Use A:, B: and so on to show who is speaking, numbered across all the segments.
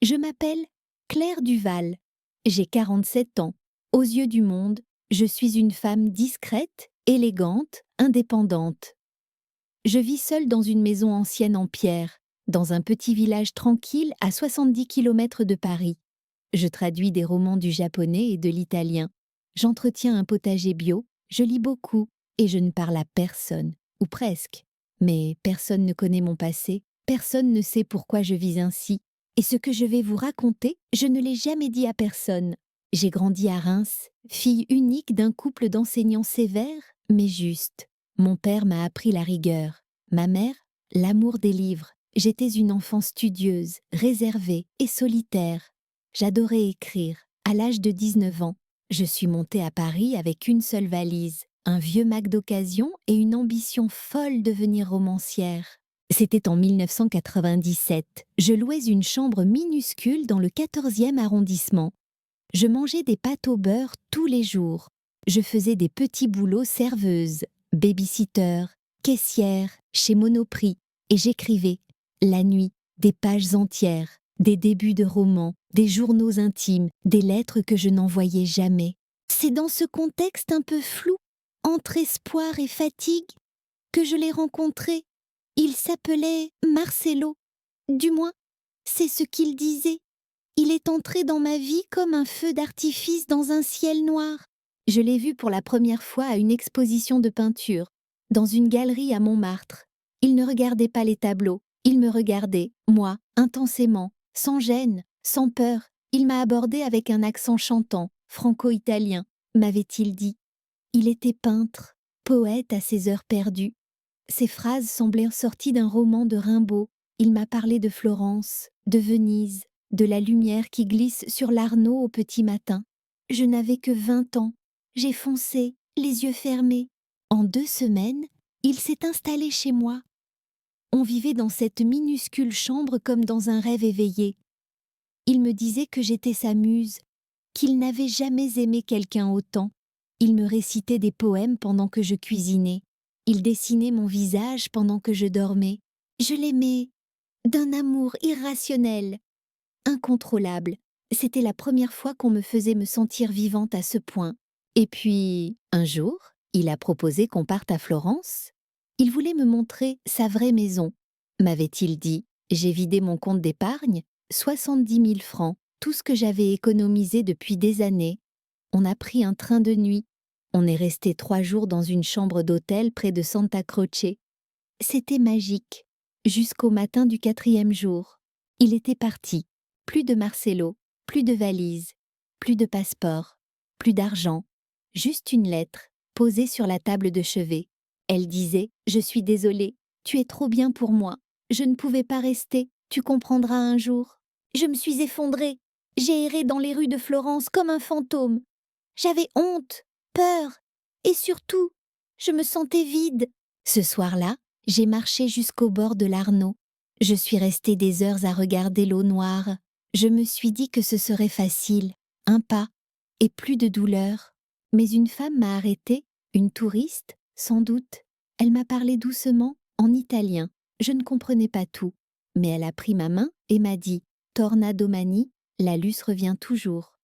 A: Je m'appelle Claire Duval. J'ai 47 ans. Aux yeux du monde, je suis une femme discrète, élégante, indépendante. Je vis seule dans une maison ancienne en pierre, dans un petit village tranquille à 70 kilomètres de Paris. Je traduis des romans du japonais et de l'italien. J'entretiens un potager bio, je lis beaucoup et je ne parle à personne, ou presque. Mais personne ne connaît mon passé, personne ne sait pourquoi je vis ainsi. Et ce que je vais vous raconter, je ne l'ai jamais dit à personne. J'ai grandi à Reims, fille unique d'un couple d'enseignants sévères, mais justes. Mon père m'a appris la rigueur, ma mère, l'amour des livres. J'étais une enfant studieuse, réservée et solitaire. J'adorais écrire. À l'âge de 19 ans, je suis montée à Paris avec une seule valise, un vieux Mac d'occasion et une ambition folle de devenir romancière. C'était en 1997. Je louais une chambre minuscule dans le 14e arrondissement. Je mangeais des pâtes au beurre tous les jours. Je faisais des petits boulots serveuse, baby-sitter, caissière, chez Monoprix, et j'écrivais, la nuit, des pages entières, des débuts de romans, des journaux intimes, des lettres que je n'envoyais jamais. C'est dans ce contexte un peu flou, entre espoir et fatigue, que je l'ai rencontré. Il s'appelait Marcelo. Du moins, c'est ce qu'il disait. Il est entré dans ma vie comme un feu d'artifice dans un ciel noir. Je l'ai vu pour la première fois à une exposition de peinture, dans une galerie à Montmartre. Il ne regardait pas les tableaux, il me regardait, moi, intensément, sans gêne, sans peur. Il m'a abordé avec un accent chantant, franco-italien, m'avait-il dit. Il était peintre, poète à ses heures perdues. Ses phrases semblaient sorties d'un roman de Rimbaud. Il m'a parlé de Florence, de Venise, de la lumière qui glisse sur l'Arno au petit matin. Je n'avais que 20 ans. J'ai foncé, les yeux fermés. En 2 semaines, il s'est installé chez moi. On vivait dans cette minuscule chambre comme dans un rêve éveillé. Il me disait que j'étais sa muse, qu'il n'avait jamais aimé quelqu'un autant. Il me récitait des poèmes pendant que je cuisinais. Il dessinait mon visage pendant que je dormais. Je l'aimais, d'un amour irrationnel, incontrôlable. C'était la première fois qu'on me faisait me sentir vivante à ce point. Et puis, un jour, il a proposé qu'on parte à Florence. Il voulait me montrer sa vraie maison, m'avait-il dit. J'ai vidé mon compte d'épargne, 70 000 francs, tout ce que j'avais économisé depuis des années. On a pris un train de nuit. On est resté 3 jours dans une chambre d'hôtel près de Santa Croce. C'était magique, jusqu'au matin du 4e jour. Il était parti. Plus de Marcelo, plus de valise, plus de passeport, plus d'argent. Juste une lettre, posée sur la table de chevet. Elle disait « Je suis désolée, tu es trop bien pour moi. Je ne pouvais pas rester, tu comprendras un jour. » Je me suis effondrée. J'ai erré dans les rues de Florence comme un fantôme. J'avais honte, peur, et surtout, je me sentais vide. Ce soir-là, j'ai marché jusqu'au bord de l'Arno. Je suis restée des heures à regarder l'eau noire. Je me suis dit que ce serait facile, un pas, et plus de douleur. Mais une femme m'a arrêtée, une touriste, sans doute. Elle m'a parlé doucement, en italien. Je ne comprenais pas tout. Mais elle a pris ma main et m'a dit « Torna domani, la luce revient toujours.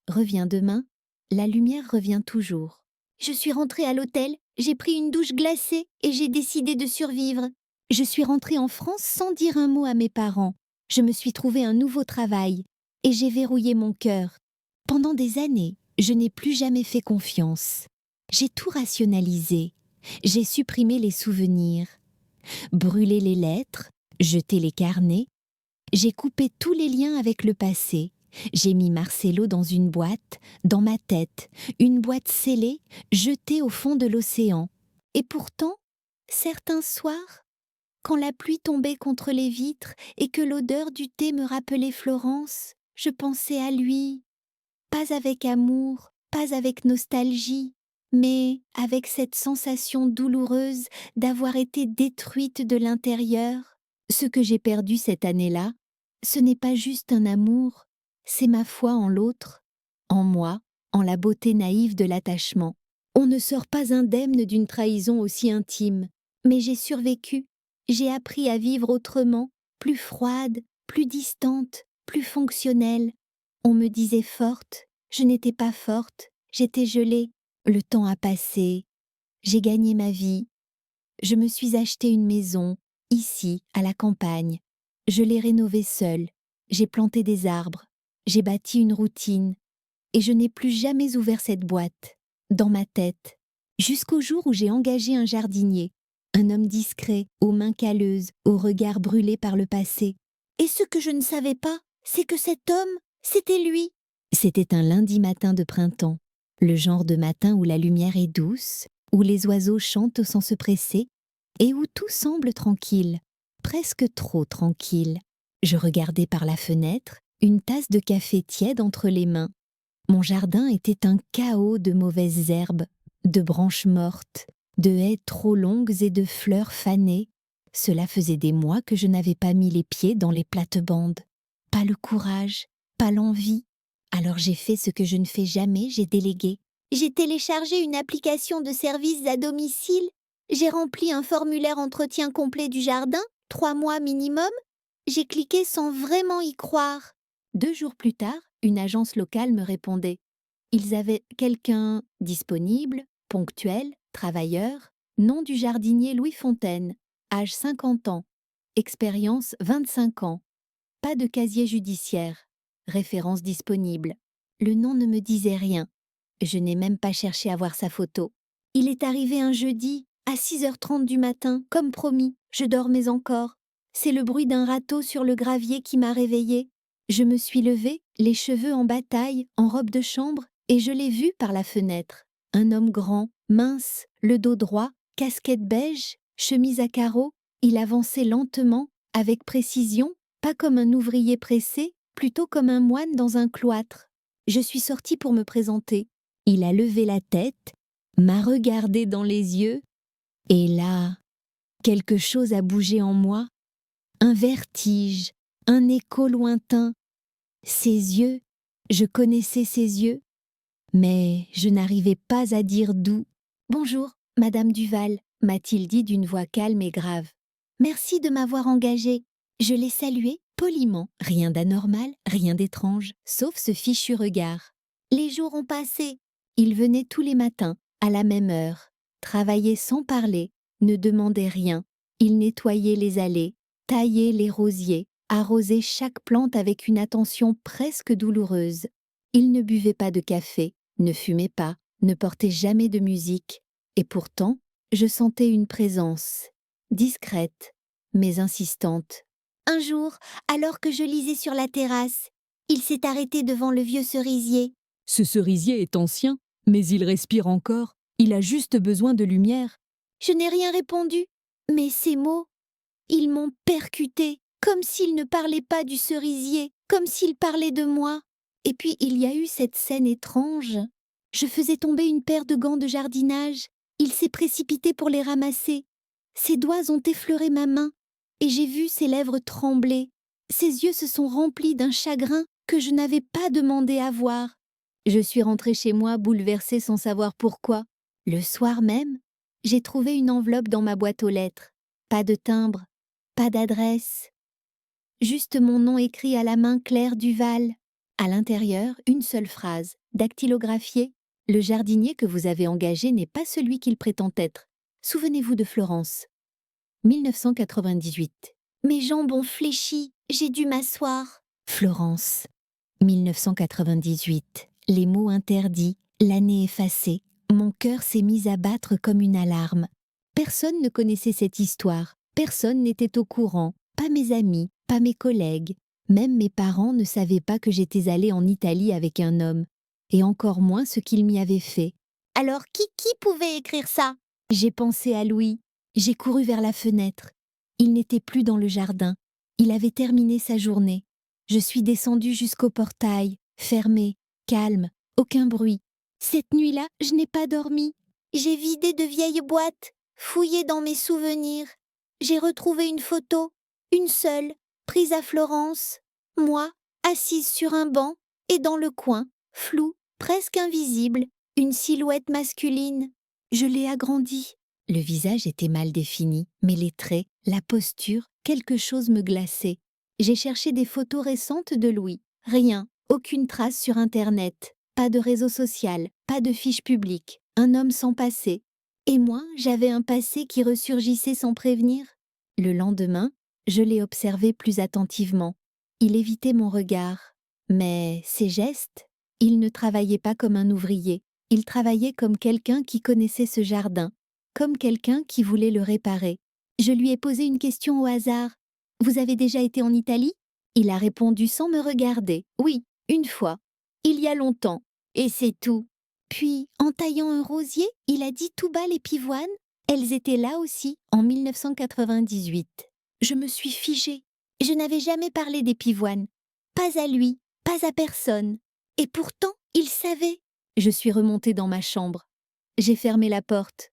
A: Reviens demain, la lumière revient toujours. » Je suis rentrée à l'hôtel, j'ai pris une douche glacée et j'ai décidé de survivre. Je suis rentrée en France sans dire un mot à mes parents. Je me suis trouvé un nouveau travail et j'ai verrouillé mon cœur. Pendant des années, je n'ai plus jamais fait confiance. J'ai tout rationalisé. J'ai supprimé les souvenirs, brûlé les lettres, jeté les carnets. J'ai coupé tous les liens avec le passé. J'ai mis Marcelo dans une boîte, dans ma tête, une boîte scellée, jetée au fond de l'océan. Et pourtant, certains soirs, quand la pluie tombait contre les vitres et que l'odeur du thé me rappelait Florence, je pensais à lui, pas avec amour, pas avec nostalgie, mais avec cette sensation douloureuse d'avoir été détruite de l'intérieur. Ce que j'ai perdu cette année-là, ce n'est pas juste un amour, c'est ma foi en l'autre, en moi, en la beauté naïve de l'attachement. On ne sort pas indemne d'une trahison aussi intime, mais j'ai survécu, j'ai appris à vivre autrement, plus froide, plus distante, plus fonctionnelle. On me disait forte, je n'étais pas forte, j'étais gelée. Le temps a passé, j'ai gagné ma vie. Je me suis acheté une maison, ici, à la campagne. Je l'ai rénovée seule, j'ai planté des arbres, j'ai bâti une routine, et je n'ai plus jamais ouvert cette boîte, dans ma tête, jusqu'au jour où j'ai engagé un jardinier, un homme discret, aux mains calleuses, au regard brûlé par le passé. Et ce que je ne savais pas, c'est que cet homme, c'était lui. C'était un lundi matin de printemps, le genre de matin où la lumière est douce, où les oiseaux chantent sans se presser, et où tout semble tranquille, presque trop tranquille. Je regardais par la fenêtre, une tasse de café tiède entre les mains. Mon jardin était un chaos de mauvaises herbes, de branches mortes, de haies trop longues et de fleurs fanées. Cela faisait des mois que je n'avais pas mis les pieds dans les plates-bandes. Pas le courage, pas l'envie. Alors j'ai fait ce que je ne fais jamais, j'ai délégué. J'ai téléchargé une application de services à domicile. J'ai rempli un formulaire entretien complet du jardin, 3 mois minimum. J'ai cliqué sans vraiment y croire. 2 jours plus tard, une agence locale me répondait. Ils avaient quelqu'un disponible, ponctuel, travailleur, nom du jardinier Louis Fontaine, âge 50 ans, expérience 25 ans, pas de casier judiciaire, référence disponible. Le nom ne me disait rien. Je n'ai même pas cherché à voir sa photo. Il est arrivé un jeudi, à 6h30 du matin, comme promis, je dormais encore. C'est le bruit d'un râteau sur le gravier qui m'a réveillée. Je me suis levée, les cheveux en bataille, en robe de chambre, et je l'ai vu par la fenêtre. Un homme grand, mince, le dos droit, casquette beige, chemise à carreaux. Il avançait lentement, avec précision, pas comme un ouvrier pressé, plutôt comme un moine dans un cloître. Je suis sortie pour me présenter. Il a levé la tête, m'a regardé dans les yeux, et là, quelque chose a bougé en moi, un vertige, un écho lointain. Ses yeux, je connaissais ses yeux, mais je n'arrivais pas à dire d'où. « Bonjour, Madame Duval », m'a-t-il dit d'une voix calme et grave. « Merci de m'avoir engagée. » Je l'ai salué poliment, rien d'anormal, rien d'étrange, sauf ce fichu regard. Les jours ont passé. Il venait tous les matins, à la même heure, travaillait sans parler, ne demandait rien. Il nettoyait les allées, taillait les rosiers, arrosait chaque plante avec une attention presque douloureuse. Il ne buvait pas de café, ne fumait pas, ne portait jamais de musique. Et pourtant, je sentais une présence, discrète, mais insistante. Un jour, alors que je lisais sur la terrasse, il s'est arrêté devant le vieux cerisier.
B: Ce cerisier est ancien, mais il respire encore. Il a juste besoin de lumière.
A: Je n'ai rien répondu, mais ces mots, ils m'ont percuté, comme s'il ne parlait pas du cerisier, comme s'il parlait de moi. Et puis il y a eu cette scène étrange. Je faisais tomber une paire de gants de jardinage. Il s'est précipité pour les ramasser. Ses doigts ont effleuré ma main, et j'ai vu ses lèvres trembler. Ses yeux se sont remplis d'un chagrin que je n'avais pas demandé à voir. Je suis rentrée chez moi bouleversée sans savoir pourquoi. Le soir même, j'ai trouvé une enveloppe dans ma boîte aux lettres. Pas de timbre, pas d'adresse. Juste mon nom écrit à la main Claire Duval. À l'intérieur, une seule phrase, dactylographiée. Le jardinier que vous avez engagé n'est pas celui qu'il prétend être. Souvenez-vous de Florence. 1998. Mes jambes ont fléchi, j'ai dû m'asseoir. Florence. 1998. Les mots interdits, l'année effacée. Mon cœur s'est mis à battre comme une alarme. Personne ne connaissait cette histoire. Personne n'était au courant. Pas mes amis, pas mes collègues. Même mes parents ne savaient pas que j'étais allée en Italie avec un homme. Et encore moins ce qu'il m'y avait fait. Alors qui pouvait écrire ça? J'ai pensé à Louis. J'ai couru vers la fenêtre. Il n'était plus dans le jardin. Il avait terminé sa journée. Je suis descendue jusqu'au portail, fermé, calme, aucun bruit. Cette nuit-là, je n'ai pas dormi. J'ai vidé de vieilles boîtes, fouillé dans mes souvenirs. J'ai retrouvé une photo, une seule, prise à Florence. Moi, assise sur un banc, et dans le coin, floue, presque invisible, une silhouette masculine. Je l'ai agrandie. Le visage était mal défini, mais les traits, la posture, quelque chose me glaçait. J'ai cherché des photos récentes de Louis. Rien, aucune trace sur Internet. Pas de réseau social, pas de fiche publique. Un homme sans passé. Et moi, j'avais un passé qui ressurgissait sans prévenir. Le lendemain, je l'ai observé plus attentivement. Il évitait mon regard. Mais ses gestes, il ne travaillait pas comme un ouvrier. Il travaillait comme quelqu'un qui connaissait ce jardin, comme quelqu'un qui voulait le réparer. Je lui ai posé une question au hasard. « Vous avez déjà été en Italie ?» Il a répondu sans me regarder. « Oui, une fois. Il y a longtemps. Et c'est tout. » Puis, en taillant un rosier, il a dit tout bas les pivoines. Elles étaient là aussi, en 1998. Je me suis figée. Je n'avais jamais parlé des pivoines. Pas à lui, pas à personne. Et pourtant, il savait. Je suis remontée dans ma chambre. J'ai fermé la porte.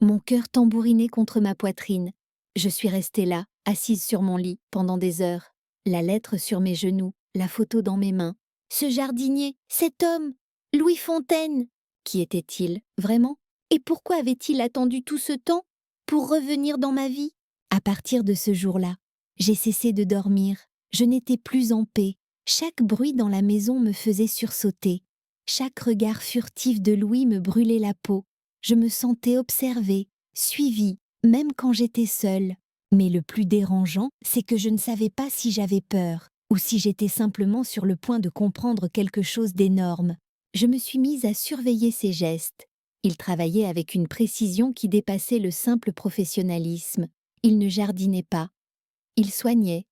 A: Mon cœur tambourinait contre ma poitrine. Je suis restée là, assise sur mon lit, pendant des heures. La lettre sur mes genoux, la photo dans mes mains. Ce jardinier, cet homme, Louis Fontaine. Qui était-il, vraiment? Et pourquoi avait-il attendu tout ce temps pour revenir dans ma vie? À partir de ce jour-là, j'ai cessé de dormir. Je n'étais plus en paix. Chaque bruit dans la maison me faisait sursauter. Chaque regard furtif de Louis me brûlait la peau. Je me sentais observée, suivie, même quand j'étais seule. Mais le plus dérangeant, c'est que je ne savais pas si j'avais peur ou si j'étais simplement sur le point de comprendre quelque chose d'énorme. Je me suis mise à surveiller ses gestes. Il travaillait avec une précision qui dépassait le simple professionnalisme. Il ne jardinait pas. Il soignait.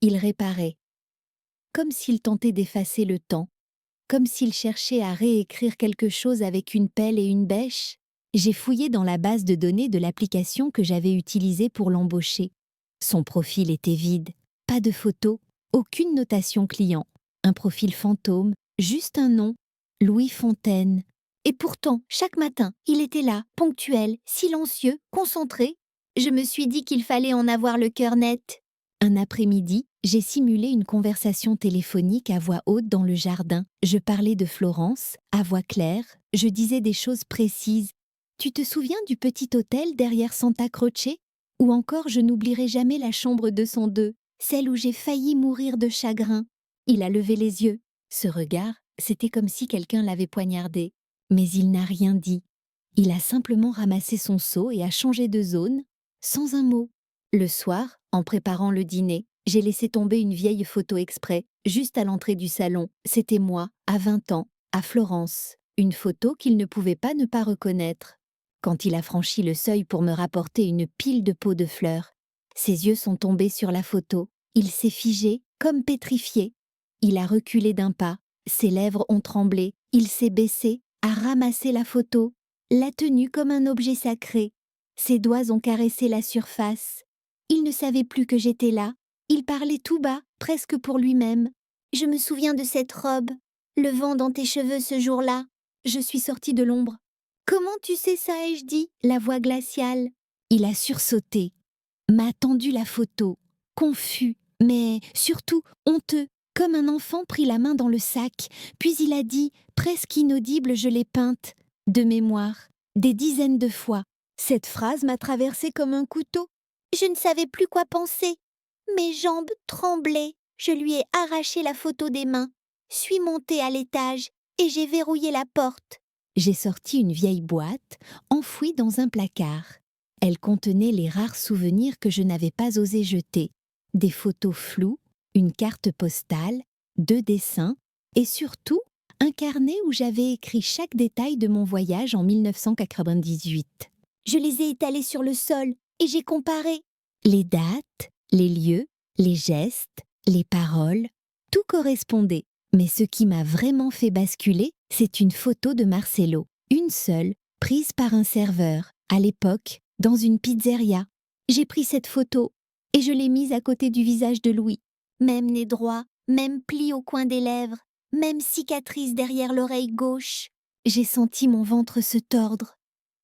A: Il réparait. Comme s'il tentait d'effacer le temps. Comme s'il cherchait à réécrire quelque chose avec une pelle et une bêche. J'ai fouillé dans la base de données de l'application que j'avais utilisée pour l'embaucher. Son profil était vide. Pas de photos, aucune notation client. Un profil fantôme, juste un nom. Louis Fontaine. Et pourtant, chaque matin, il était là, ponctuel, silencieux, concentré. Je me suis dit qu'il fallait en avoir le cœur net. Un après-midi, j'ai simulé une conversation téléphonique à voix haute dans le jardin. Je parlais de Florence, à voix claire, je disais des choses précises. Tu te souviens du petit hôtel derrière Santa Croce? Ou encore je n'oublierai jamais la chambre 202, celle où j'ai failli mourir de chagrin. Il a levé les yeux. Ce regard, c'était comme si quelqu'un l'avait poignardé. Mais il n'a rien dit. Il a simplement ramassé son seau et a changé de zone, sans un mot. Le soir, en préparant le dîner, j'ai laissé tomber une vieille photo exprès, juste à l'entrée du salon. C'était moi, à 20 ans, à Florence. Une photo qu'il ne pouvait pas ne pas reconnaître. Quand il a franchi le seuil pour me rapporter une pile de pots de fleurs, ses yeux sont tombés sur la photo. Il s'est figé, comme pétrifié. Il a reculé d'un pas. Ses lèvres ont tremblé. Il s'est baissé, a ramassé la photo, l'a tenue comme un objet sacré. Ses doigts ont caressé la surface. Il ne savait plus que j'étais là. Il parlait tout bas, presque pour lui-même. « Je me souviens de cette robe, le vent dans tes cheveux ce jour-là. » Je suis sortie de l'ombre. « Comment tu sais ça ?» ai-je dit, la voix glaciale. Il a sursauté, m'a tendu la photo, confus, mais surtout honteux, comme un enfant pris la main dans le sac. Puis il a dit, presque inaudible, je l'ai peinte, de mémoire, des dizaines de fois. Cette phrase m'a traversée comme un couteau. Je ne savais plus quoi penser. Mes jambes tremblaient. Je lui ai arraché la photo des mains, suis montée à l'étage et j'ai verrouillé la porte. J'ai sorti une vieille boîte, enfouie dans un placard. Elle contenait les rares souvenirs que je n'avais pas osé jeter. Des photos floues, une carte postale, 2 dessins et surtout un carnet où j'avais écrit chaque détail de mon voyage en 1998. Je les ai étalés sur le sol et j'ai comparé. Les dates, les lieux, les gestes, les paroles, tout correspondait. Mais ce qui m'a vraiment fait basculer, c'est une photo de Marcelo, une seule, prise par un serveur, à l'époque, dans une pizzeria. J'ai pris cette photo et je l'ai mise à côté du visage de Louis. Même nez droit, même pli au coin des lèvres, même cicatrice derrière l'oreille gauche. J'ai senti mon ventre se tordre,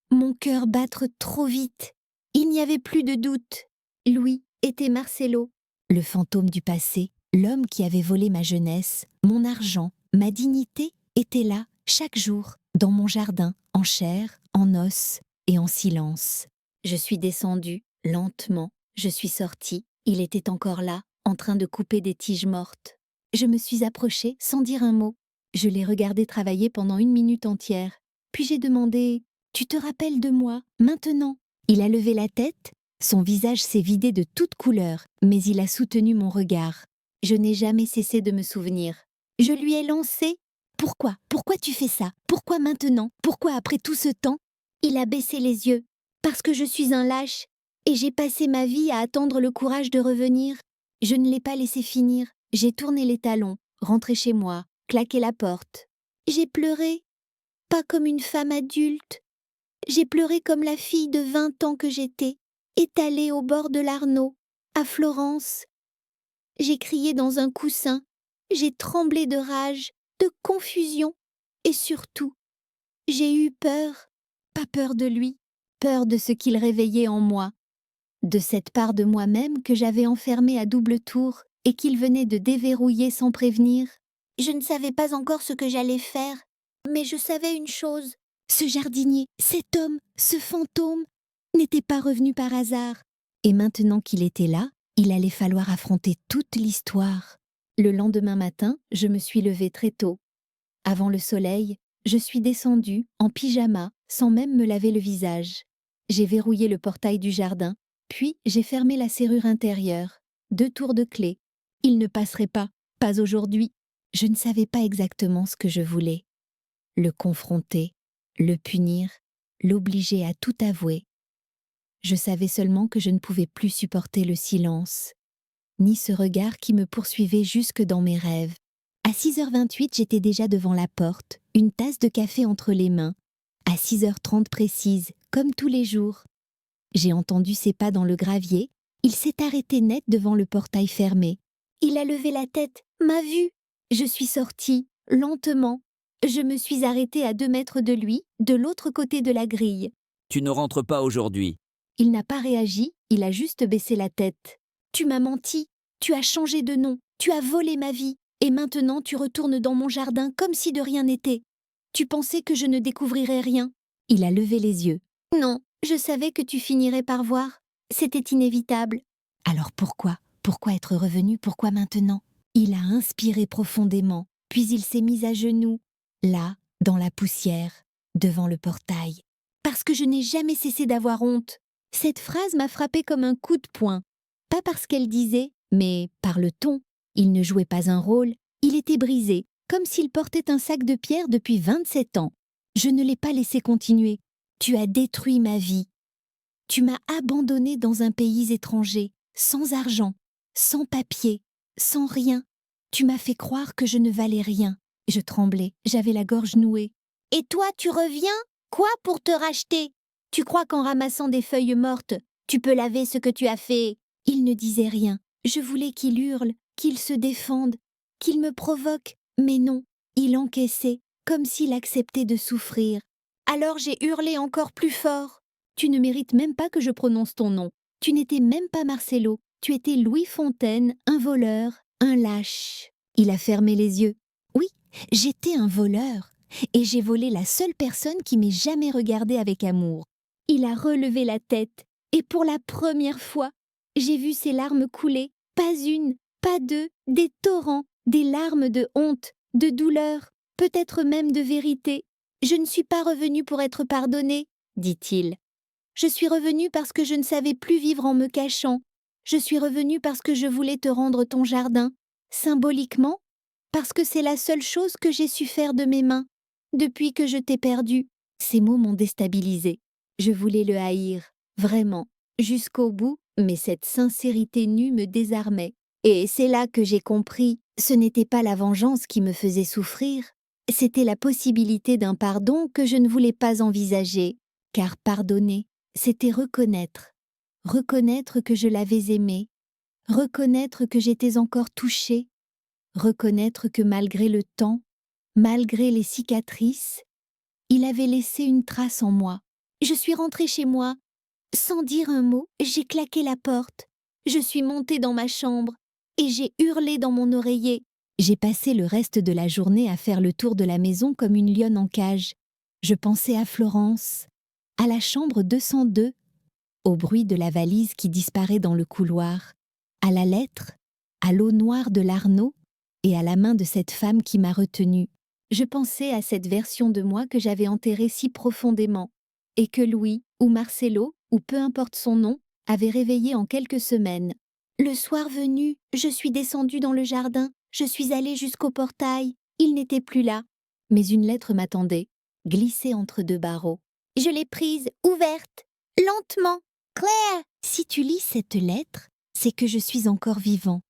A: mon cœur battre trop vite. Il n'y avait plus de doute. Louis était Marcelo, le fantôme du passé, l'homme qui avait volé ma jeunesse, mon argent, ma dignité, était là, chaque jour, dans mon jardin, en chair, en os et en silence. Je suis descendue, lentement, je suis sortie, il était encore là, en train de couper des tiges mortes. Je me suis approchée sans dire un mot. Je l'ai regardé travailler pendant 1 minute entière. Puis j'ai demandé « Tu te rappelles de moi, maintenant ?» Il a levé la tête, son visage s'est vidé de toute couleur, mais il a soutenu mon regard. Je n'ai jamais cessé de me souvenir. Je lui ai lancé « Pourquoi? Pourquoi tu fais ça? Pourquoi maintenant? Pourquoi après tout ce temps ?» Il a baissé les yeux. « Parce que je suis un lâche, et j'ai passé ma vie à attendre le courage de revenir. » Je ne l'ai pas laissé finir. J'ai tourné les talons, rentré chez moi, claqué la porte. J'ai pleuré, pas comme une femme adulte. J'ai pleuré comme la fille de 20 ans que j'étais, étalée au bord de l'Arno, à Florence. J'ai crié dans un coussin, j'ai tremblé de rage, de confusion, et surtout, j'ai eu peur, pas peur de lui, peur de ce qu'il réveillait en moi, de cette part de moi-même que j'avais enfermée à double tour et qu'il venait de déverrouiller sans prévenir. Je ne savais pas encore ce que j'allais faire, mais je savais une chose. Ce jardinier, cet homme, ce fantôme, n'était pas revenu par hasard. Et maintenant qu'il était là, il allait falloir affronter toute l'histoire. Le lendemain matin, je me suis levée très tôt. Avant le soleil, je suis descendue, en pyjama, sans même me laver le visage. J'ai verrouillé le portail du jardin, puis j'ai fermé la serrure intérieure. 2 tours de clé. Il ne passerait pas aujourd'hui. Je ne savais pas exactement ce que je voulais. Le confronter, le punir, l'obliger à tout avouer. Je savais seulement que je ne pouvais plus supporter le silence, ni ce regard qui me poursuivait jusque dans mes rêves. À 6h28, j'étais déjà devant la porte, une tasse de café entre les mains. À 6h30 précise, comme tous les jours. J'ai entendu ses pas dans le gravier. Il s'est arrêté net devant le portail fermé. Il a levé la tête, m'a vue. Je suis sortie, lentement. Je me suis arrêtée à 2 mètres de lui, de l'autre côté de la grille.
C: Tu ne rentres pas aujourd'hui.
A: Il n'a pas réagi, il a juste baissé la tête. Tu m'as menti, tu as changé de nom, tu as volé ma vie, et maintenant tu retournes dans mon jardin comme si de rien n'était. Tu pensais que je ne découvrirais rien. Il a levé les yeux. Non, je savais que tu finirais par voir. C'était inévitable. Alors pourquoi? Pourquoi être revenu? Pourquoi maintenant? Il a inspiré profondément, puis il s'est mis à genoux, là, dans la poussière, devant le portail. Parce que je n'ai jamais cessé d'avoir honte. Cette phrase m'a frappée comme un coup de poing. Pas parce qu'elle disait, mais par le ton. Il ne jouait pas un rôle, il était brisé, comme s'il portait un sac de pierre depuis 27 ans. Je ne l'ai pas laissé continuer. Tu as détruit ma vie. Tu m'as abandonné dans un pays étranger, sans argent, sans papier, sans rien. Tu m'as fait croire que je ne valais rien. Je tremblais, j'avais la gorge nouée. Et toi, tu reviens? Quoi pour te racheter? Tu crois qu'en ramassant des feuilles mortes, tu peux laver ce que tu as fait? Il ne disait rien. Je voulais qu'il hurle, qu'il se défende, qu'il me provoque. Mais non, il encaissait, comme s'il acceptait de souffrir. Alors j'ai hurlé encore plus fort. Tu ne mérites même pas que je prononce ton nom. Tu n'étais même pas Marcello. Tu étais Louis Fontaine, un voleur, un lâche. Il a fermé les yeux. Oui, j'étais un voleur. Et j'ai volé la seule personne qui m'ait jamais regardé avec amour. Il a relevé la tête. Et pour la première fois, j'ai vu ses larmes couler. Pas une, pas deux, des torrents, des larmes de honte, de douleur, peut-être même de vérité. Je ne suis pas revenu pour être pardonné, dit-il. Je suis revenu parce que je ne savais plus vivre en me cachant. Je suis revenu parce que je voulais te rendre ton jardin. Symboliquement, parce que c'est la seule chose que j'ai su faire de mes mains. Depuis que je t'ai perdu, ces mots m'ont déstabilisée. Je voulais le haïr, vraiment, jusqu'au bout, mais cette sincérité nue me désarmait. Et c'est là que j'ai compris, ce n'était pas la vengeance qui me faisait souffrir, c'était la possibilité d'un pardon que je ne voulais pas envisager, car pardonner, c'était reconnaître. Reconnaître que je l'avais aimé, reconnaître que j'étais encore touchée, reconnaître que malgré le temps, malgré les cicatrices, il avait laissé une trace en moi. Je suis rentrée chez moi. Sans dire un mot, j'ai claqué la porte. Je suis montée dans ma chambre et j'ai hurlé dans mon oreiller. J'ai passé le reste de la journée à faire le tour de la maison comme une lionne en cage. Je pensais à Florence, à la chambre 202, au bruit de la valise qui disparaît dans le couloir, à la lettre, à l'eau noire de l'Arno et à la main de cette femme qui m'a retenue. Je pensais à cette version de moi que j'avais enterrée si profondément, et que Louis, ou Marcelo, ou peu importe son nom, avait réveillé en quelques semaines. Le soir venu, je suis descendue dans le jardin, je suis allée jusqu'au portail, il n'était plus là. Mais une lettre m'attendait, glissée entre deux barreaux. Je l'ai prise, ouverte, lentement. Claire, si tu lis cette lettre, c'est que je suis encore vivant.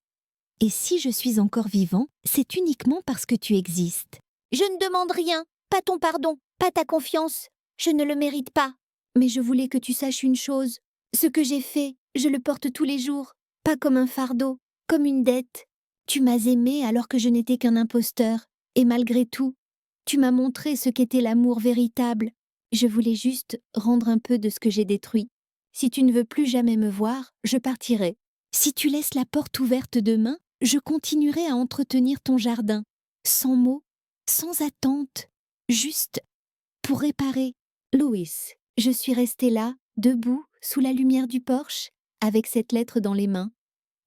A: Et si je suis encore vivant, c'est uniquement parce que tu existes. Je ne demande rien, pas ton pardon, pas ta confiance. Je ne le mérite pas. Mais je voulais que tu saches une chose. Ce que j'ai fait, je le porte tous les jours, pas comme un fardeau, comme une dette. Tu m'as aimé alors que je n'étais qu'un imposteur, et malgré tout, tu m'as montré ce qu'était l'amour véritable. Je voulais juste rendre un peu de ce que j'ai détruit. Si tu ne veux plus jamais me voir, je partirai. Si tu laisses la porte ouverte demain, je continuerai à entretenir ton jardin, sans mots, sans attente, juste pour réparer. Louis, je suis restée là, debout, sous la lumière du porche, avec cette lettre dans les mains,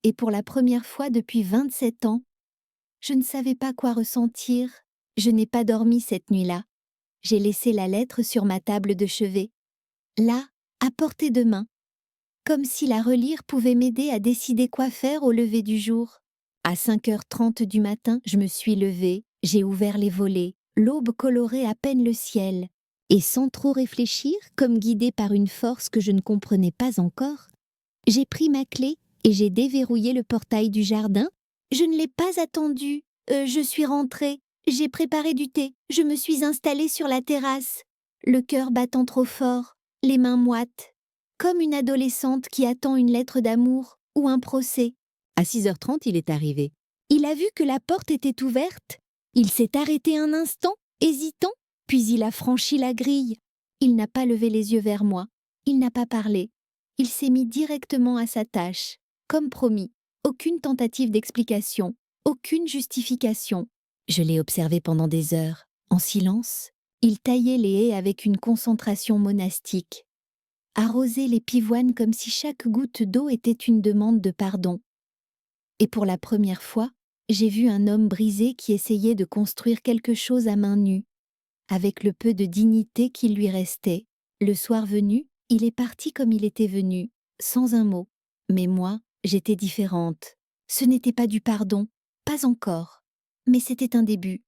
A: et pour la première fois depuis 27 ans, je ne savais pas quoi ressentir. Je n'ai pas dormi cette nuit-là. J'ai laissé la lettre sur ma table de chevet, là, à portée de main, comme si la relire pouvait m'aider à décider quoi faire au lever du jour. À 5h30 du matin, je me suis levée, j'ai ouvert les volets, l'aube colorait à peine le ciel, et sans trop réfléchir, comme guidée par une force que je ne comprenais pas encore, j'ai pris ma clé et j'ai déverrouillé le portail du jardin. Je ne l'ai pas attendu, je suis rentrée, j'ai préparé du thé, je me suis installée sur la terrasse, le cœur battant trop fort, les mains moites, comme une adolescente qui attend une lettre d'amour ou un procès. À 6h30, il est arrivé. Il a vu que la porte était ouverte. Il s'est arrêté un instant, hésitant, puis il a franchi la grille. Il n'a pas levé les yeux vers moi. Il n'a pas parlé. Il s'est mis directement à sa tâche, comme promis. Aucune tentative d'explication, aucune justification. Je l'ai observé pendant des heures, en silence. Il taillait les haies avec une concentration monastique. Arrosait les pivoines comme si chaque goutte d'eau était une demande de pardon. Et pour la première fois, j'ai vu un homme brisé qui essayait de construire quelque chose à main nue. Avec le peu de dignité qu'il lui restait, le soir venu, il est parti comme il était venu, sans un mot. Mais moi, j'étais différente. Ce n'était pas du pardon, pas encore. Mais c'était un début,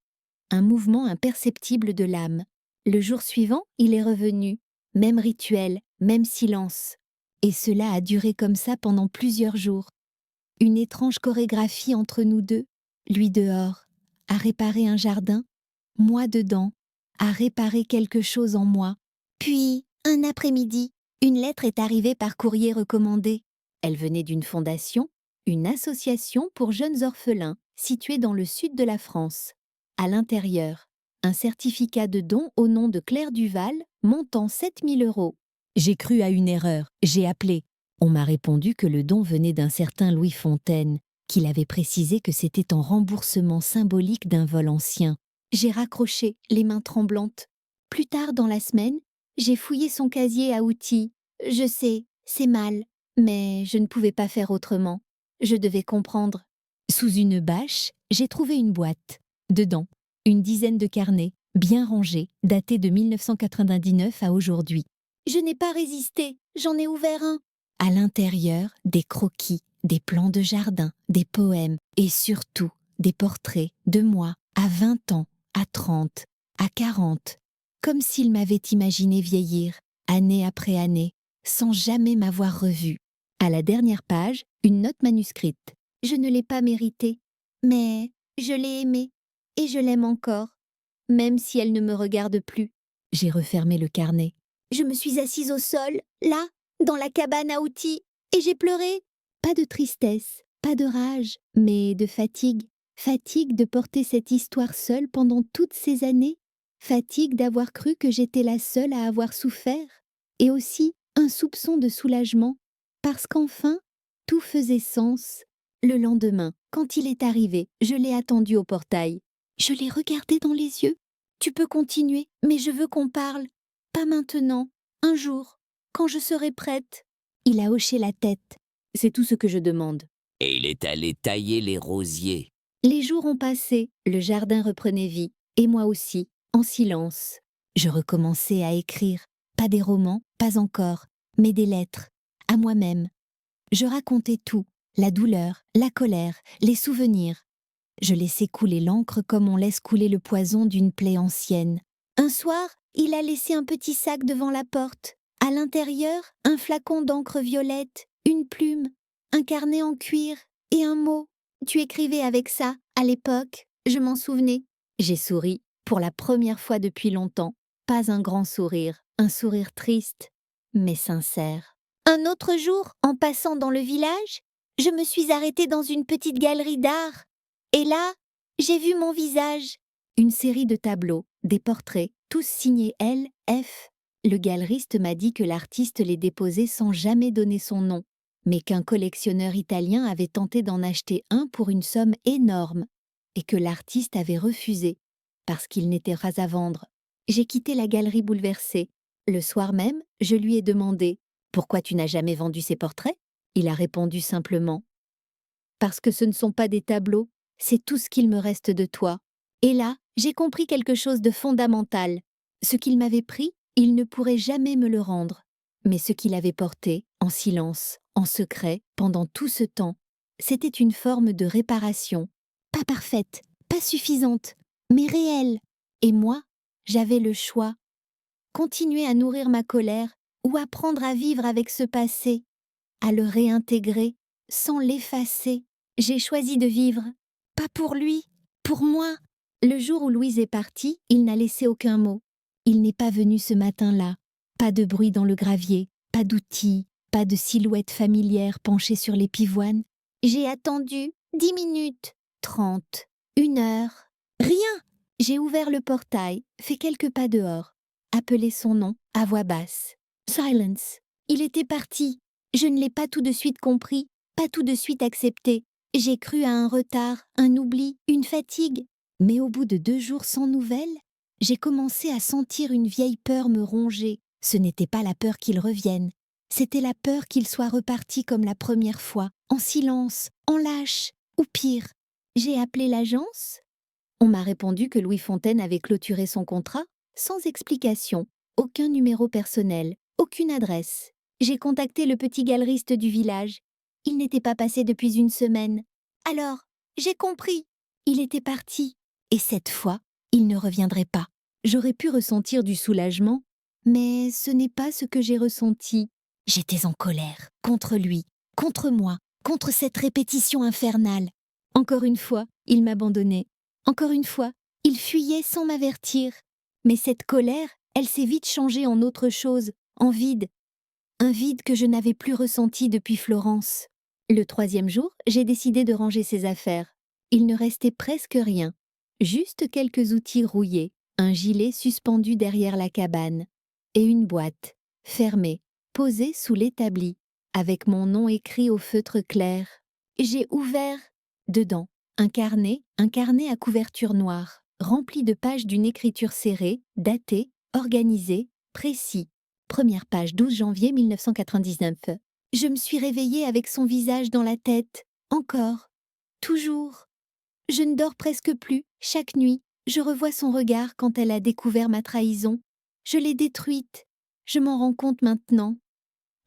A: un mouvement imperceptible de l'âme. Le jour suivant, il est revenu. Même rituel, même silence. Et cela a duré comme ça pendant plusieurs jours. Une étrange chorégraphie entre nous deux, lui dehors, à réparer un jardin, moi dedans, à réparer quelque chose en moi. Puis, un après-midi, une lettre est arrivée par courrier recommandé. Elle venait d'une fondation, une association pour jeunes orphelins, située dans le sud de la France. À l'intérieur, un certificat de don au nom de Claire Duval, montant 7 000 €. J'ai cru à une erreur, j'ai appelé. On m'a répondu que le don venait d'un certain Louis Fontaine, qu'il avait précisé que c'était en remboursement symbolique d'un vol ancien. J'ai raccroché, les mains tremblantes. Plus tard dans la semaine, j'ai fouillé son casier à outils. Je sais, c'est mal, mais je ne pouvais pas faire autrement. Je devais comprendre. Sous une bâche, j'ai trouvé une boîte. Dedans, une dizaine de carnets, bien rangés, datés de 1999 à aujourd'hui. Je n'ai pas résisté, j'en ai ouvert un. À l'intérieur, des croquis, des plans de jardin, des poèmes et surtout des portraits de moi à 20 ans, à 30, à 40, comme s'il m'avait imaginé vieillir, année après année, sans jamais m'avoir revue. À la dernière page, une note manuscrite. Je ne l'ai pas méritée, mais je l'ai aimée et je l'aime encore, même si elle ne me regarde plus. J'ai refermé le carnet. Je me suis assise au sol, là, dans la cabane à outils, et j'ai pleuré. Pas de tristesse, pas de rage, mais de fatigue. Fatigue de porter cette histoire seule pendant toutes ces années. Fatigue d'avoir cru que j'étais la seule à avoir souffert. Et aussi un soupçon de soulagement, parce qu'enfin, tout faisait sens. Le lendemain, quand il est arrivé, je l'ai attendu au portail. Je l'ai regardé dans les yeux. Tu peux continuer, mais je veux qu'on parle. Pas maintenant, un jour, quand je serai prête. Il a hoché la tête. C'est tout ce que je demande.
C: Et il est allé tailler les rosiers.
A: Les jours ont passé, le jardin reprenait vie, et moi aussi, en silence. Je recommençais à écrire, pas des romans, pas encore, mais des lettres, à moi-même. Je racontais tout, la douleur, la colère, les souvenirs. Je laissais couler l'encre comme on laisse couler le poison d'une plaie ancienne. Un soir, il a laissé un petit sac devant la porte. À l'intérieur, un flacon d'encre violette, une plume, un carnet en cuir et un mot. Tu écrivais avec ça, à l'époque, je m'en souvenais. J'ai souri, pour la première fois depuis longtemps. Pas un grand sourire, un sourire triste, mais sincère. Un autre jour, en passant dans le village, je me suis arrêtée dans une petite galerie d'art. Et là, j'ai vu mon visage. Une série de tableaux, des portraits, tous signés L, F. Le galeriste m'a dit que l'artiste les déposait sans jamais donner son nom, mais qu'un collectionneur italien avait tenté d'en acheter un pour une somme énorme, et que l'artiste avait refusé, parce qu'il n'était pas à vendre. J'ai quitté la galerie bouleversée. Le soir même, je lui ai demandé « Pourquoi tu n'as jamais vendu ces portraits ?» Il a répondu simplement « Parce que ce ne sont pas des tableaux, c'est tout ce qu'il me reste de toi. » Et là, j'ai compris quelque chose de fondamental. Ce qu'il m'avait pris, il ne pourrait jamais me le rendre. Mais ce qu'il avait porté, en silence, en secret, pendant tout ce temps, c'était une forme de réparation. Pas parfaite, pas suffisante, mais réelle. Et moi, j'avais le choix. Continuer à nourrir ma colère ou apprendre à vivre avec ce passé, à le réintégrer, sans l'effacer. J'ai choisi de vivre. Pas pour lui, pour moi. Le jour où Louise est partie, il n'a laissé aucun mot. Il n'est pas venu ce matin-là. Pas de bruit dans le gravier, pas d'outils, pas de silhouette familière penchée sur les pivoines. J'ai attendu 10 minutes, 30, 1 heure. Rien. J'ai ouvert le portail, fait quelques pas dehors, appelé son nom à voix basse. Silence. Il était parti. Je ne l'ai pas tout de suite compris, pas tout de suite accepté. J'ai cru à un retard, un oubli, une fatigue. Mais au bout de 2 jours sans nouvelles, j'ai commencé à sentir une vieille peur me ronger. Ce n'était pas la peur qu'il revienne, c'était la peur qu'il soit reparti comme la première fois, en silence, en lâche, ou pire. J'ai appelé l'agence. On m'a répondu que Louis Fontaine avait clôturé son contrat, sans explication, aucun numéro personnel, aucune adresse. J'ai contacté le petit galeriste du village. Il n'était pas passé depuis 1 semaine. Alors, j'ai compris. Il était parti. Et cette fois, il ne reviendrait pas. J'aurais pu ressentir du soulagement, mais ce n'est pas ce que j'ai ressenti. J'étais en colère, contre lui, contre moi, contre cette répétition infernale. Encore une fois, il m'abandonnait. Encore une fois, il fuyait sans m'avertir. Mais cette colère, elle s'est vite changée en autre chose, en vide. Un vide que je n'avais plus ressenti depuis Florence. Le 3e jour, j'ai décidé de ranger ses affaires. Il ne restait presque rien. Juste quelques outils rouillés, un gilet suspendu derrière la cabane, et une boîte, fermée, posée sous l'établi, avec mon nom écrit au feutre clair. J'ai ouvert, dedans, un carnet à couverture noire, rempli de pages d'une écriture serrée, datée, organisée, précis. Première page, 12 janvier 1999. Je me suis réveillée avec son visage dans la tête, encore, toujours. Je ne dors presque plus, chaque nuit, je revois son regard quand elle a découvert ma trahison. Je l'ai détruite, je m'en rends compte maintenant.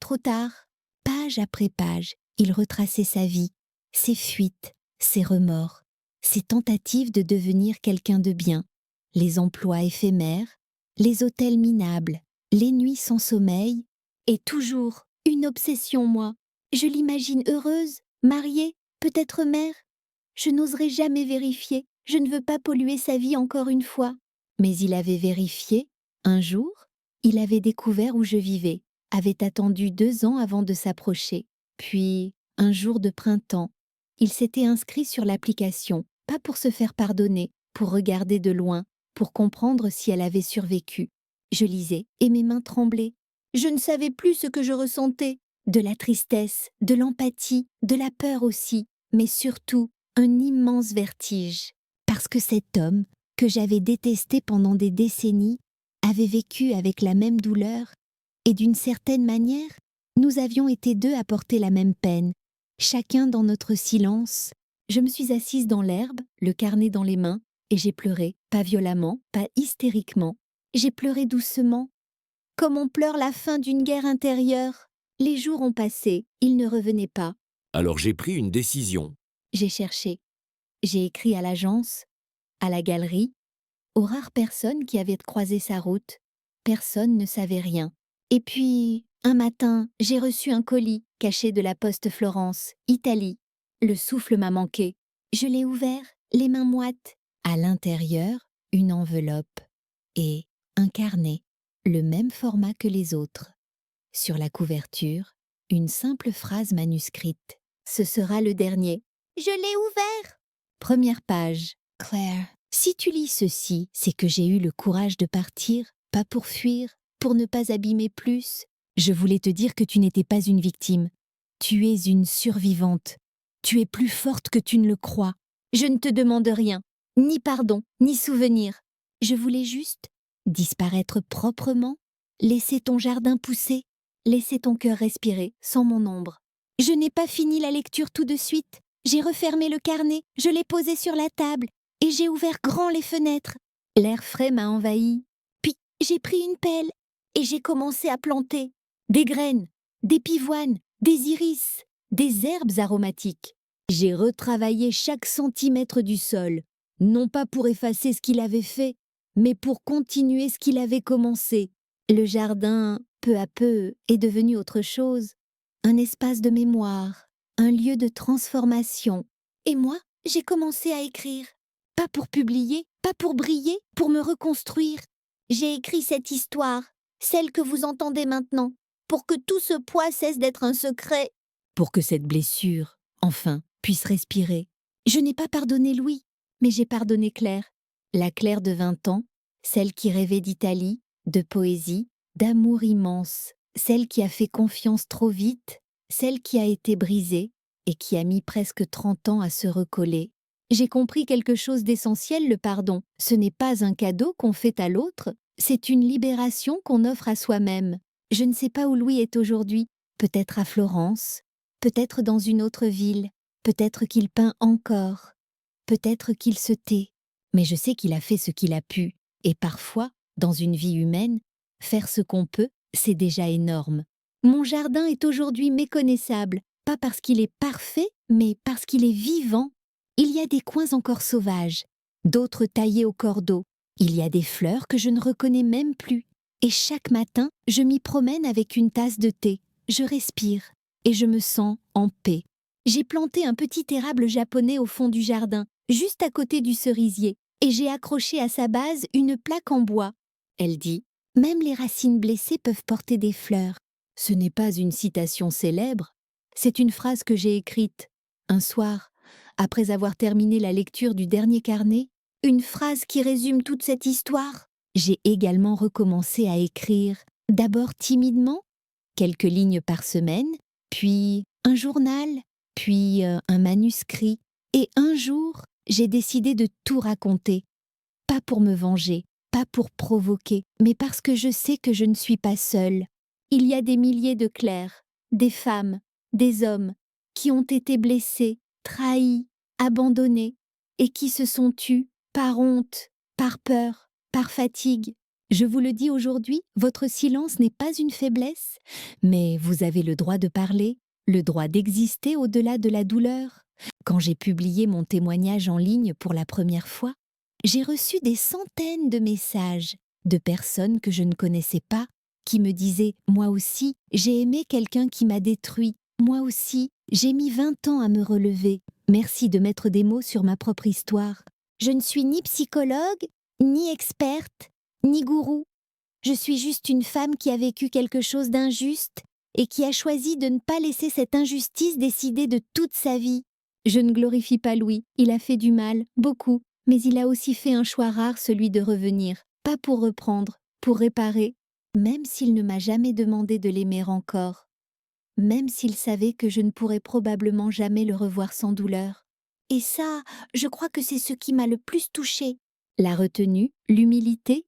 A: Trop tard, page après page, il retraçait sa vie, ses fuites, ses remords, ses tentatives de devenir quelqu'un de bien, les emplois éphémères, les hôtels minables, les nuits sans sommeil, et toujours une obsession, moi. Je l'imagine heureuse, mariée, peut-être mère. Je n'oserai jamais vérifier, je ne veux pas polluer sa vie encore une fois. Mais il avait vérifié, un jour, il avait découvert où je vivais, avait attendu 2 ans avant de s'approcher. Puis, un jour de printemps, il s'était inscrit sur l'application, pas pour se faire pardonner, pour regarder de loin, pour comprendre si elle avait survécu. Je lisais et mes mains tremblaient. Je ne savais plus ce que je ressentais. De la tristesse, de l'empathie, de la peur aussi, mais surtout un immense vertige. Parce que cet homme, que j'avais détesté pendant des décennies, avait vécu avec la même douleur, et d'une certaine manière, nous avions été 2 à porter la même peine, chacun dans notre silence. Je me suis assise dans l'herbe, le carnet dans les mains, et j'ai pleuré, pas violemment, pas hystériquement. J'ai pleuré doucement, comme on pleure la fin d'une guerre intérieure. Les jours ont passé, ils ne revenaient pas.
C: Alors j'ai pris une décision.
A: J'ai cherché. J'ai écrit à l'agence, à la galerie, aux rares personnes qui avaient croisé sa route. Personne ne savait rien. Et puis, un matin, j'ai reçu un colis caché de la poste Florence, Italie. Le souffle m'a manqué. Je l'ai ouvert, les mains moites. À l'intérieur, une enveloppe et un carnet, le même format que les autres. Sur la couverture, une simple phrase manuscrite. Ce sera le dernier. Je l'ai ouvert. Première page. Claire, si tu lis ceci, c'est que j'ai eu le courage de partir, pas pour fuir, pour ne pas abîmer plus. Je voulais te dire que tu n'étais pas une victime. Tu es une survivante. Tu es plus forte que tu ne le crois. Je ne te demande rien, ni pardon, ni souvenir. Je voulais juste disparaître proprement, laisser ton jardin pousser, laisser ton cœur respirer sans mon ombre. Je n'ai pas fini la lecture tout de suite. J'ai refermé le carnet, je l'ai posé sur la table et j'ai ouvert grand les fenêtres. L'air frais m'a envahi. Puis j'ai pris une pelle et j'ai commencé à planter des graines, des pivoines, des iris, des herbes aromatiques. J'ai retravaillé chaque centimètre du sol, non pas pour effacer ce qu'il avait fait, mais pour continuer ce qu'il avait commencé. Le jardin, peu à peu, est devenu autre chose, un espace de mémoire, un lieu de transformation. Et moi, j'ai commencé à écrire. Pas pour publier, pas pour briller, pour me reconstruire. J'ai écrit cette histoire, celle que vous entendez maintenant, pour que tout ce poids cesse d'être un secret. Pour que cette blessure, enfin, puisse respirer. Je n'ai pas pardonné Louis, mais j'ai pardonné Claire. La Claire de 20 ans, celle qui rêvait d'Italie, de poésie, d'amour immense, celle qui a fait confiance trop vite, celle qui a été brisée et qui a mis presque 30 ans à se recoller. J'ai compris quelque chose d'essentiel, le pardon. Ce n'est pas un cadeau qu'on fait à l'autre, c'est une libération qu'on offre à soi-même. Je ne sais pas où Louis est aujourd'hui, peut-être à Florence, peut-être dans une autre ville, peut-être qu'il peint encore, peut-être qu'il se tait, mais je sais qu'il a fait ce qu'il a pu, et parfois, dans une vie humaine, faire ce qu'on peut, c'est déjà énorme. Mon jardin est aujourd'hui méconnaissable, pas parce qu'il est parfait, mais parce qu'il est vivant. Il y a des coins encore sauvages, d'autres taillés au cordeau. Il y a des fleurs que je ne reconnais même plus. Et chaque matin, je m'y promène avec une tasse de thé. Je respire et je me sens en paix. J'ai planté un petit érable japonais au fond du jardin, juste à côté du cerisier, et j'ai accroché à sa base une plaque en bois. Elle dit « Même les racines blessées peuvent porter des fleurs ». Ce n'est pas une citation célèbre, c'est une phrase que j'ai écrite. Un soir, après avoir terminé la lecture du dernier carnet, une phrase qui résume toute cette histoire. J'ai également recommencé à écrire, d'abord timidement, quelques lignes par semaine, puis un journal, puis un manuscrit. Et un jour, j'ai décidé de tout raconter. Pas pour me venger, pas pour provoquer, mais parce que je sais que je ne suis pas seule. Il y a des milliers de Claires, des femmes, des hommes, qui ont été blessés, trahis, abandonnés, et qui se sont tus par honte, par peur, par fatigue. Je vous le dis aujourd'hui, votre silence n'est pas une faiblesse, mais vous avez le droit de parler, le droit d'exister au-delà de la douleur. Quand j'ai publié mon témoignage en ligne pour la première fois, j'ai reçu des centaines de messages de personnes que je ne connaissais pas, qui me disaient « Moi aussi, j'ai aimé quelqu'un qui m'a détruit. Moi aussi, j'ai mis 20 ans à me relever. Merci de mettre des mots sur ma propre histoire. Je ne suis ni psychologue, ni experte, ni gourou. Je suis juste une femme qui a vécu quelque chose d'injuste et qui a choisi de ne pas laisser cette injustice décider de toute sa vie. Je ne glorifie pas Louis, il a fait du mal, beaucoup, mais il a aussi fait un choix rare, celui de revenir, pas pour reprendre, pour réparer, même s'il ne m'a jamais demandé de l'aimer encore, même s'il savait que je ne pourrais probablement jamais le revoir sans douleur. Et ça, je crois que c'est ce qui m'a le plus touchée. La retenue, l'humilité,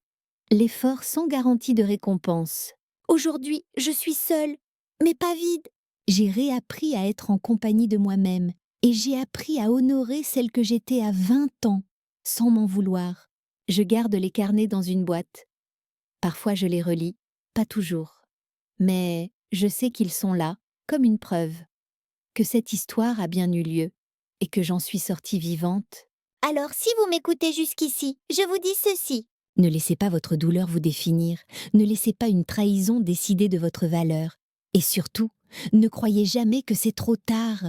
A: l'effort sans garantie de récompense. Aujourd'hui, je suis seule, mais pas vide. J'ai réappris à être en compagnie de moi-même et j'ai appris à honorer celle que j'étais à 20 ans, sans m'en vouloir. Je garde les carnets dans une boîte. Parfois je les relis, pas toujours. Mais je sais qu'ils sont là, comme une preuve, que cette histoire a bien eu lieu et que j'en suis sortie vivante.
D: Alors, si vous m'écoutez jusqu'ici, je vous dis ceci.
A: Ne laissez pas votre douleur vous définir, ne laissez pas une trahison décider de votre valeur. Et surtout, ne croyez jamais que c'est trop tard.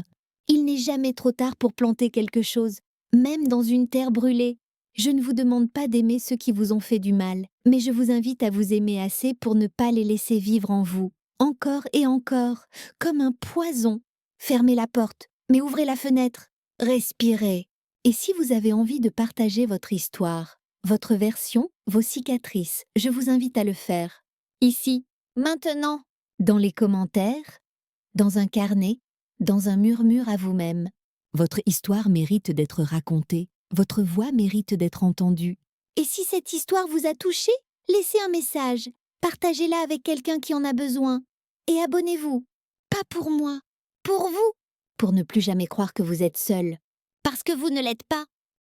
A: Il n'est jamais trop tard pour planter quelque chose, même dans une terre brûlée. Je ne vous demande pas d'aimer ceux qui vous ont fait du mal, mais je vous invite à vous aimer assez pour ne pas les laisser vivre en vous, encore et encore, comme un poison. Fermez la porte, mais ouvrez la fenêtre. Respirez. Et si vous avez envie de partager votre histoire, votre version, vos cicatrices, je vous invite à le faire. Ici,
D: Maintenant,
A: dans les commentaires, dans un carnet, dans un murmure à vous-même. Votre histoire mérite d'être racontée, votre voix mérite d'être entendue.
D: et si cette histoire vous a touché, laissez un message, partagez-la avec quelqu'un qui en a besoin. Et abonnez-vous. Pas pour moi, pour vous,
A: Pour ne plus jamais croire que vous êtes seul.
D: parce que vous ne l'êtes pas.